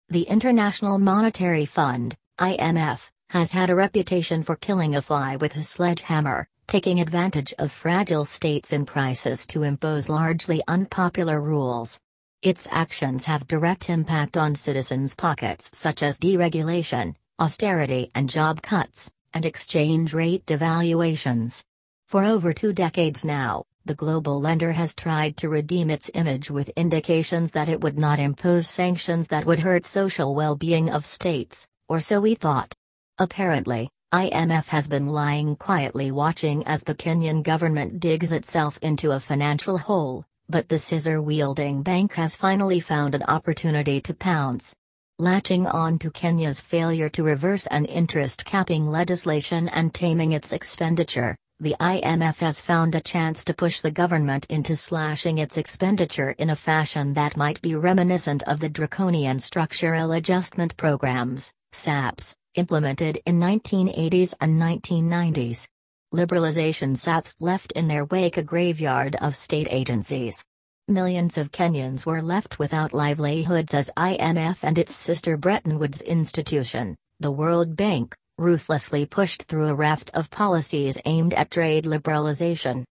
The International Monetary Fund, IMF, has had a reputation for killing a fly with a sledgehammer, taking advantage of fragile states in crisis to impose largely unpopular rules. Its actions have direct impact on citizens' pockets, such as deregulation, austerity and job cuts, and exchange rate devaluations. For over 2 decades now, the global lender has tried to redeem its image with indications that it would not impose sanctions that would hurt social well-being of states, or so we thought. Apparently, IMF has been lying quietly watching as the Kenyan government digs itself into a financial hole, but the scissor-wielding bank has finally found an opportunity to pounce. Latching on to Kenya's failure to reverse an interest-capping legislation and taming its expenditure, the IMF has found a chance to push the government into slashing its expenditure in a fashion that might be reminiscent of the draconian structural adjustment programs, SAPs, implemented in 1980s and 1990s. Liberalisation SAPs left in their wake a graveyard of state agencies. Millions of Kenyans were left without livelihoods as IMF and its sister Bretton Woods institution, the World Bank, ruthlessly pushed through a raft of policies aimed at trade liberalization.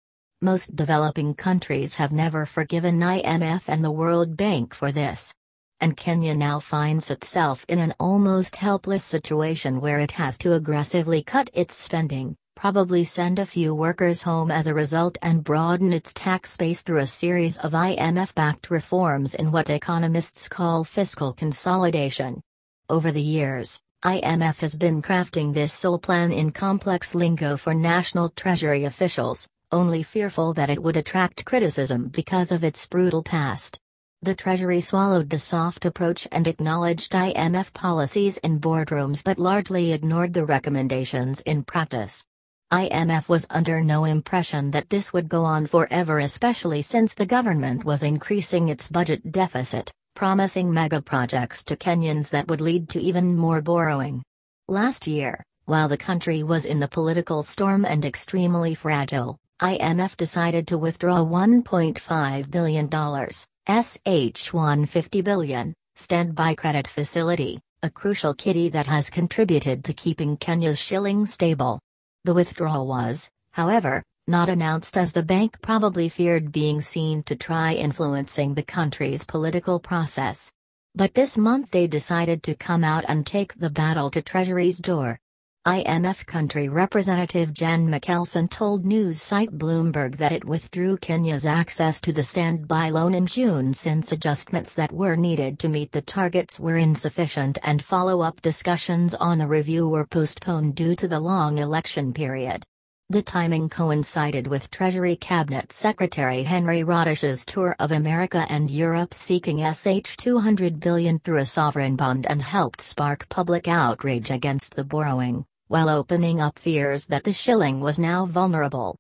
Most developing countries have never forgiven IMF and the World Bank for this. And Kenya now finds itself in an almost helpless situation where it has to aggressively cut its spending, probably send a few workers home as a result, and broaden its tax base through a series of IMF-backed reforms in what economists call fiscal consolidation. Over the years, IMF has been crafting this sole plan in complex lingo for National Treasury officials, only fearful that it would attract criticism because of its brutal past. The Treasury swallowed the soft approach and acknowledged IMF policies in boardrooms but largely ignored the recommendations in practice. IMF was under no impression that this would go on forever, especially since the government was increasing its budget deficit, promising mega projects to Kenyans that would lead to even more borrowing. Last year, while the country was in the political storm and extremely fragile, IMF decided to withdraw $1.5 billion, $150 billion, standby credit facility, a crucial kitty that has contributed to keeping Kenya's shilling stable. The withdrawal was, however, not announced as the bank probably feared being seen to try influencing the country's political process. But this month they decided to come out and take the battle to Treasury's door. IMF country representative Mr Mikkelsen told news site Bloomberg that it withdrew Kenya's access to the standby loan in June since adjustments that were needed to meet the targets were insufficient and follow-up discussions on the review were postponed due to the long election period. The timing coincided with Treasury Cabinet Secretary Henry Rottish's tour of America and Europe seeking $200 billion through a sovereign bond, and helped spark public outrage against the borrowing, while opening up fears that the shilling was now vulnerable.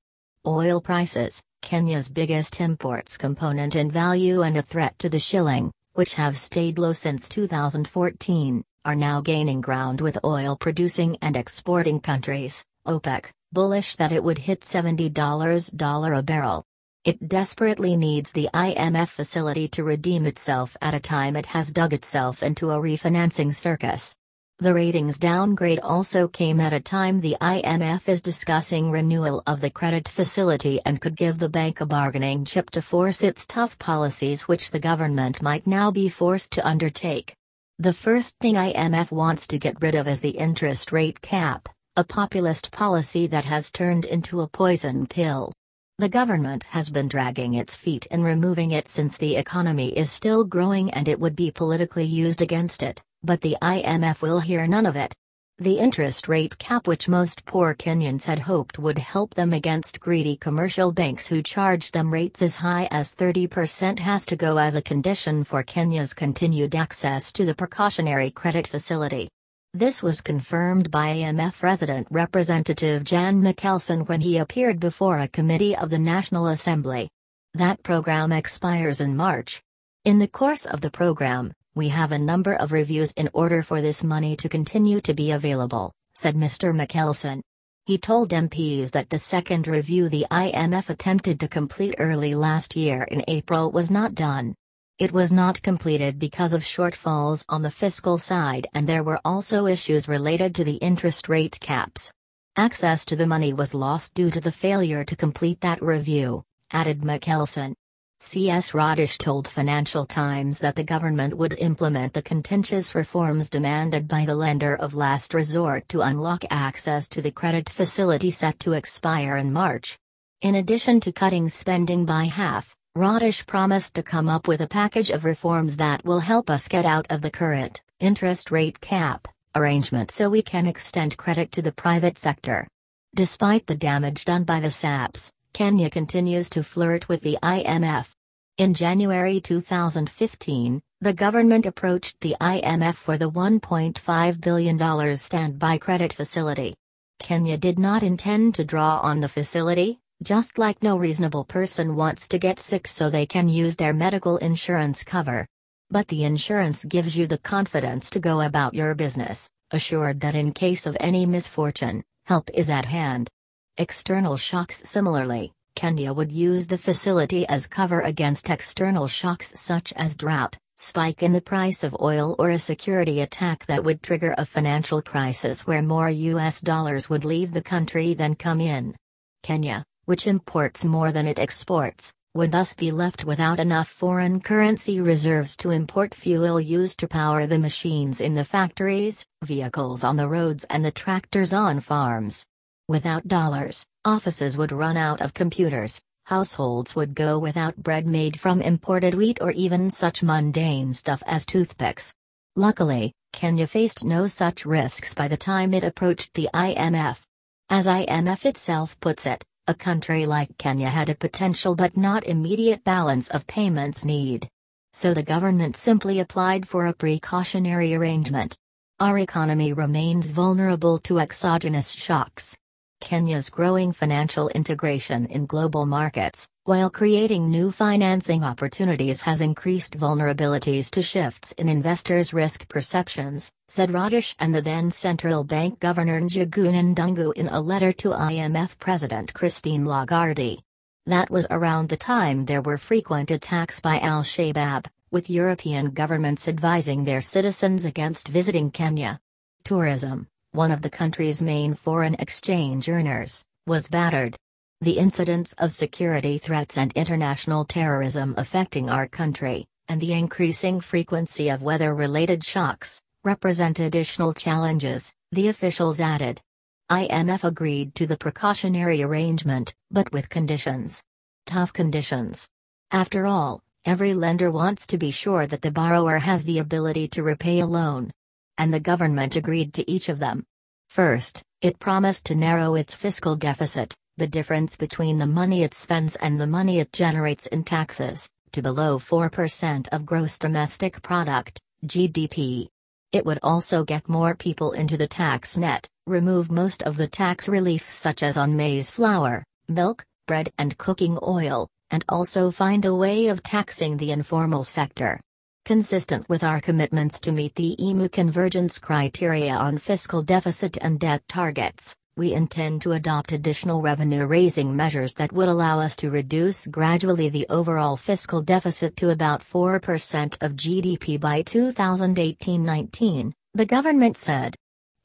Oil prices, Kenya's biggest imports component in value and a threat to the shilling, which have stayed low since 2014, are now gaining ground with oil-producing and exporting countries, OPEC, bullish that it would hit $70 a barrel. It desperately needs the IMF facility to redeem itself at a time it has dug itself into a refinancing circus. The ratings downgrade also came at a time the IMF is discussing renewal of the credit facility and could give the bank a bargaining chip to force its tough policies, which the government might now be forced to undertake. The first thing IMF wants to get rid of is the interest rate cap, a populist policy that has turned into a poison pill. The government has been dragging its feet in removing it since the economy is still growing and it would be politically used against it, but the IMF will hear none of it. The interest rate cap, which most poor Kenyans had hoped would help them against greedy commercial banks who charge them rates as high as 30%, has to go as a condition for Kenya's continued access to the precautionary credit facility. This was confirmed by IMF resident Representative Mr Mikkelsen when he appeared before a committee of the National Assembly. That program expires in March. In the course of the program, we have a number of reviews in order for this money to continue to be available, said Mr Mikkelsen. He told MPs that the second review the IMF attempted to complete early last year in April was not done. It was not completed because of shortfalls on the fiscal side, and there were also issues related to the interest rate caps. Access to the money was lost due to the failure to complete that review, added Mikkelsen. C.S. Radish told Financial Times that the government would implement the contentious reforms demanded by the lender of last resort to unlock access to the credit facility set to expire in March. In addition to cutting spending by half, Radish promised to come up with a package of reforms that will help us get out of the current interest rate cap arrangement so we can extend credit to the private sector. Despite the damage done by the SAPs, Kenya continues to flirt with the IMF. In January 2015, the government approached the IMF for the $1.5 billion standby credit facility. Kenya did not intend to draw on the facility, just like no reasonable person wants to get sick so they can use their medical insurance cover. But the insurance gives you the confidence to go about your business, assured that in case of any misfortune, help is at hand. External shocks. Similarly, Kenya would use the facility as cover against external shocks such as drought, spike in the price of oil, or a security attack that would trigger a financial crisis where more US dollars would leave the country than come in. Kenya, which imports more than it exports, would thus be left without enough foreign currency reserves to import fuel used to power the machines in the factories, vehicles on the roads, and the tractors on farms. Without dollars, offices would run out of computers, households would go without bread made from imported wheat, or even such mundane stuff as toothpicks. Luckily, Kenya faced no such risks by the time it approached the IMF. As IMF itself puts it, a country like Kenya had a potential but not immediate balance of payments need. So the government simply applied for a precautionary arrangement. Our economy remains vulnerable to exogenous shocks. Kenya's growing financial integration in global markets, while creating new financing opportunities, has increased vulnerabilities to shifts in investors' risk perceptions, said Radish and the then central bank governor Njuguna Ndung'u in a letter to IMF President Christine Lagarde. That was around the time there were frequent attacks by al-Shabaab, with European governments advising their citizens against visiting Kenya. Tourism, one of the country's main foreign exchange earners, was battered. The incidence of security threats and international terrorism affecting our country, and the increasing frequency of weather-related shocks, represent additional challenges, the officials added. IMF agreed to the precautionary arrangement, but with conditions. Tough conditions. After all, every lender wants to be sure that the borrower has the ability to repay a loan. And the government agreed to each of them. First, it promised to narrow its fiscal deficit, the difference between the money it spends and the money it generates in taxes, to below 4% of gross domestic product, GDP. It would also get more people into the tax net, remove most of the tax reliefs such as on maize flour, milk, bread and cooking oil, and also find a way of taxing the informal sector. Consistent with our commitments to meet the EMU convergence criteria on fiscal deficit and debt targets, we intend to adopt additional revenue-raising measures that would allow us to reduce gradually the overall fiscal deficit to about 4% of GDP by 2018-19, the government said.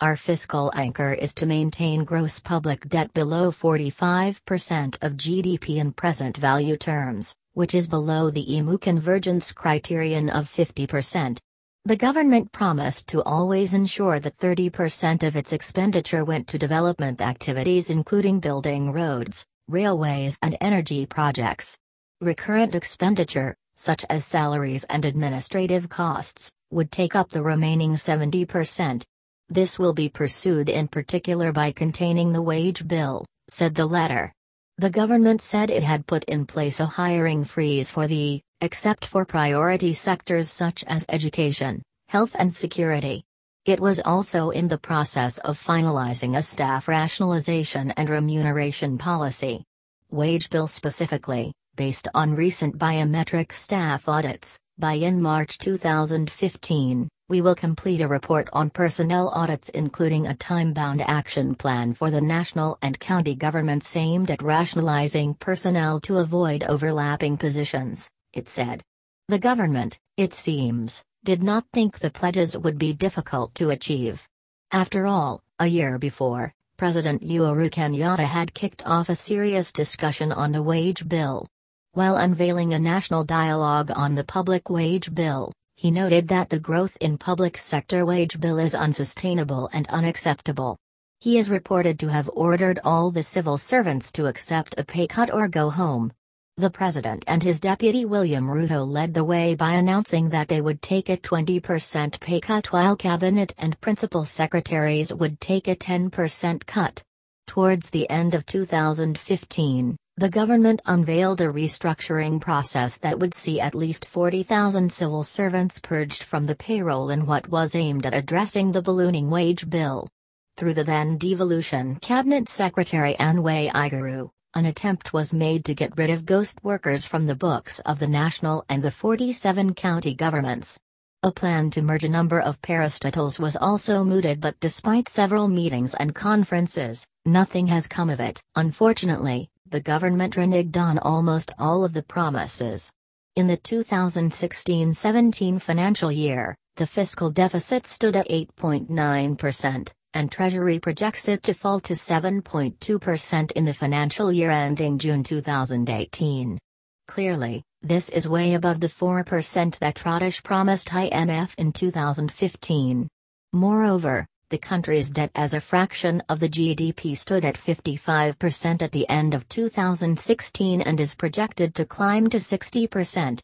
Our fiscal anchor is to maintain gross public debt below 45% of GDP in present value terms, which is below the EMU convergence criterion of 50%. The government promised to always ensure that 30% of its expenditure went to development activities including building roads, railways and energy projects. Recurrent expenditure, such as salaries and administrative costs, would take up the remaining 70%. This will be pursued in particular by containing the wage bill, said the letter. The government said it had put in place a hiring freeze for the, except for priority sectors such as education, health and security. It was also in the process of finalizing a staff rationalization and remuneration policy. Wage bill specifically, based on recent biometric staff audits, by in March 2015, we will complete a report on personnel audits including a time-bound action plan for the national and county governments aimed at rationalizing personnel to avoid overlapping positions, it said. The government, it seems, did not think the pledges would be difficult to achieve. After all, a year before, President Uhuru Kenyatta had kicked off a serious discussion on the wage bill. While unveiling a national dialogue on the public wage bill, he noted that the growth in public sector wage bill is unsustainable and unacceptable. He is reported to have ordered all the civil servants to accept a pay cut or go home. The president and his deputy William Ruto led the way by announcing that they would take a 20% pay cut while cabinet and principal secretaries would take a 10% cut. Towards the end of 2015, the government unveiled a restructuring process that would see at least 40,000 civil servants purged from the payroll in what was aimed at addressing the ballooning wage bill. Through the then devolution Cabinet Secretary Anway Iguru, an attempt was made to get rid of ghost workers from the books of the national and the 47 county governments. A plan to merge a number of parastatals was also mooted, but despite several meetings and conferences, nothing has come of it. Unfortunately, the government reneged on almost all of the promises. In the 2016-17 financial year, the fiscal deficit stood at 8.9%. And Treasury projects it to fall to 7.2% in the financial year ending June 2018. Clearly, this is way above the 4% that Radish promised IMF in 2015. Moreover, the country's debt as a fraction of the GDP stood at 55% at the end of 2016 and is projected to climb to 60%.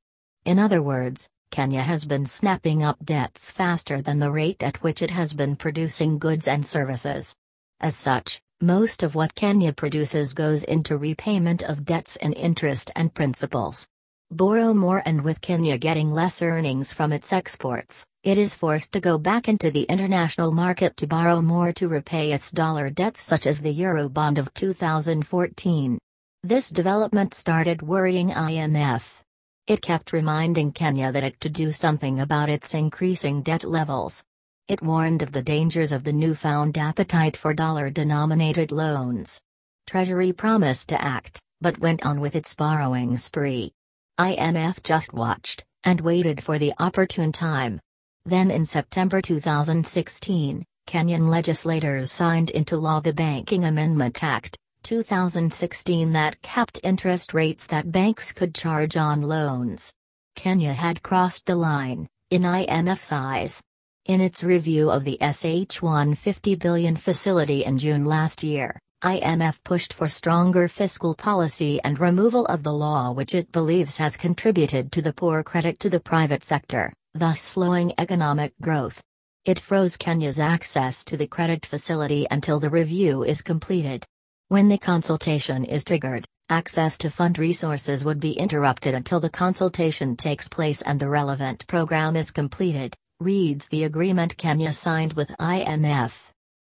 In other words, Kenya has been snapping up debts faster than the rate at which it has been producing goods and services. As such, most of what Kenya produces goes into repayment of debts and interest and principals. Borrow more, and with Kenya getting less earnings from its exports, it is forced to go back into the international market to borrow more to repay its dollar debts, such as the Eurobond of 2014. This development started worrying IMF. It kept reminding Kenya that it could do something about its increasing debt levels. It warned of the dangers of the newfound appetite for dollar-denominated loans. Treasury promised to act, but went on with its borrowing spree. IMF just watched, and waited for the opportune time. Then in September 2016, Kenyan legislators signed into law the Banking Amendment Act, 2016 that capped interest rates that banks could charge on loans. Kenya had crossed the line, in IMF's eyes. In its review of the $150 billion facility in June last year, IMF pushed for stronger fiscal policy and removal of the law which it believes has contributed to the poor credit to the private sector, thus slowing economic growth. It froze Kenya's access to the credit facility until the review is completed. When the consultation is triggered, access to fund resources would be interrupted until the consultation takes place and the relevant program is completed, reads the agreement Kenya signed with IMF.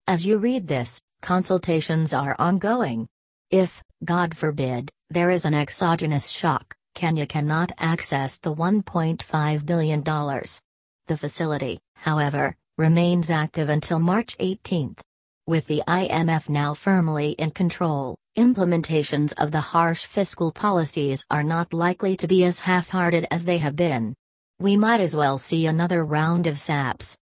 As you read this, consultations are ongoing. If, God forbid, there is an exogenous shock, Kenya cannot access the $1.5 billion. The facility, however, remains active until March 18. With the IMF now firmly in control, implementations of the harsh fiscal policies are not likely to be as half-hearted as they have been. We might as well see another round of SAPs.